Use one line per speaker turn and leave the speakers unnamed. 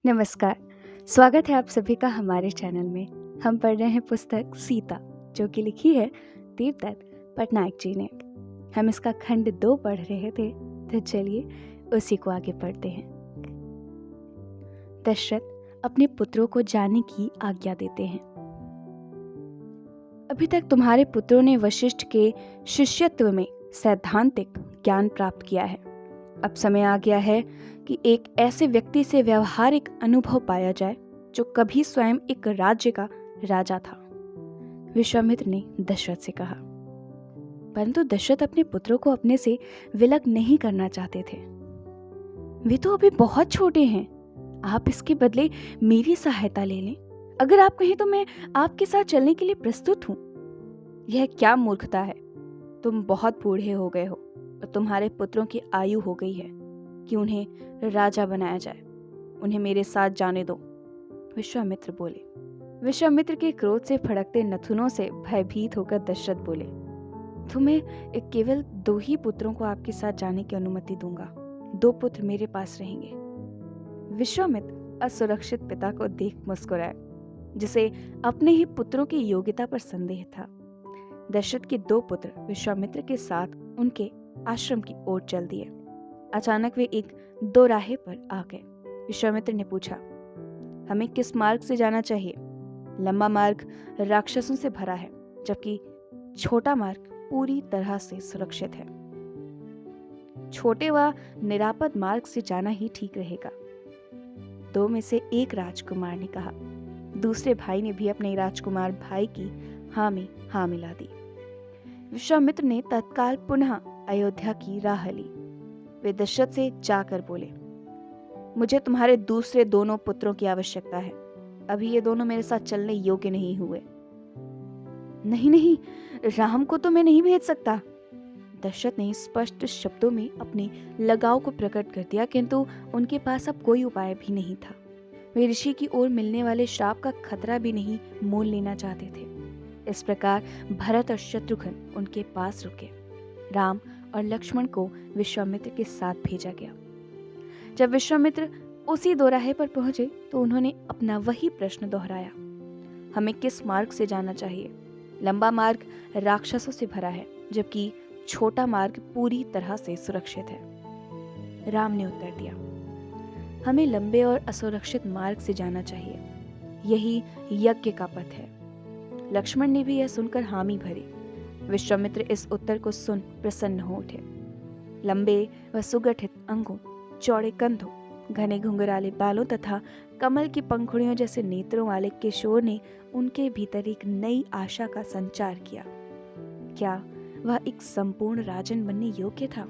नमस्कार। स्वागत है आप सभी का हमारे चैनल में। हम पढ़ रहे हैं पुस्तक सीता, जो कि लिखी है देवदत्त पटनायक जी ने। हम इसका खंड 2 पढ़ रहे थे, तो चलिए उसी को आगे पढ़ते हैं। दशरथ अपने पुत्रों को जाने की आज्ञा देते हैं। अभी तक तुम्हारे पुत्रों ने वशिष्ठ के शिष्यत्व में सैद्धांतिक ज्ञान प्राप्त किया है। अब समय आ गया है कि एक ऐसे व्यक्ति से व्यवहारिक अनुभव पाया जाए जो कभी स्वयं एक राज्य का राजा था। विश्वामित्र ने दशरथ से कहा। परंतु दशरथ अपने पुत्रों को अपने से विलग नहीं करना चाहते थे। वे तो अभी बहुत छोटे हैं। आप इसके बदले मेरी सहायता ले लें। अगर आप कहें तो मैं आपके साथ चलने के लिए प्रस्तुत हूँ। यह क्या मूर्खता है। तुम बहुत बूढ़े हो गए हो और तुम्हारे पुत्रों की आयु हो गई है कि उन्हें राजा बनाया जाए। उन्हें मेरे साथ जाने दो। विश्वामित्र बोले। विश्वामित्र के क्रोध से फड़कते नथुनों से भयभीत होकर दशरथ बोले, तुम्हें केवल 2 ही पुत्रों को आपके साथ जाने की अनुमति दूंगा। 2 पुत्र मेरे पास रहेंगे। विश्वामित्र असुरक्षित पिता को देख मुस्कुराए, जिसे अपने ही पुत्रों की योग्यता पर संदेह था। दशरथ के 2 पुत्र विश्वामित्र के साथ उनके आश्रम की ओर चल दिए। अचानक वे एक दोराहे पर आ गए। विश्वामित्र ने पूछा, हमें किस मार्ग से जाना चाहिए? लंबा मार्ग राक्षसों से भरा है, जबकि छोटा मार्ग पूरी तरह से सुरक्षित है। छोटे व निरापद मार्ग से जाना ही ठीक रहेगा। 2 में से एक राजकुमार ने कहा। दूसरे भाई ने भी अपने राजकुमार भाई की हाँ में हाँ मिला दी। विश्वामित्र ने तत्काल पुनः अयोध्या की राह ली। वे दशरथ से जाकर बोले, मुझे तुम्हारे दूसरे दोनों पुत्रों की आवश्यकता है। अभी ये दोनों मेरे साथ चलने योग्य नहीं हुए। नहीं, राम को तो मैं नहीं भेज सकता। दशरथ ने स्पष्ट शब्दों में अपने लगाव को प्रकट कर दिया, किंतु उनके पास अब कोई उपाय भी नहीं था। वे ऋषि की ओर मिलने वाले श्राप का खतरा भी नहीं मोल लेना चाहते थे। इस प्रकार भरत और शत्रुघ्न उनके पास रुके। राम और लक्ष्मण को विश्वामित्र के साथ भेजा गया। जब विश्वामित्र उसी दोराहे पर पहुंचे तो उन्होंने अपना वही प्रश्न दोहराया, हमें किस मार्ग से जाना चाहिए? लंबा मार्ग राक्षसों से भरा है, जबकि छोटा मार्ग पूरी तरह से सुरक्षित है। राम ने उत्तर दिया, हमें लंबे और असुरक्षित मार्ग से जाना चाहिए। यही यज्ञ का पथ है। लक्ष्मण ने भी यह सुनकर हामी भरी। विश्वामित्र इस उत्तर को सुन प्रसन्न हो उठे। लंबे व सुगठित अंगों, चौड़े कंधों, घने घुंघराले बालों तथा कमल की पंखुड़ियों जैसे नेत्रों वाले किशोर ने उनके भीतर एक नई आशा का संचार किया। क्या वह एक संपूर्ण राजन बनने योग्य था?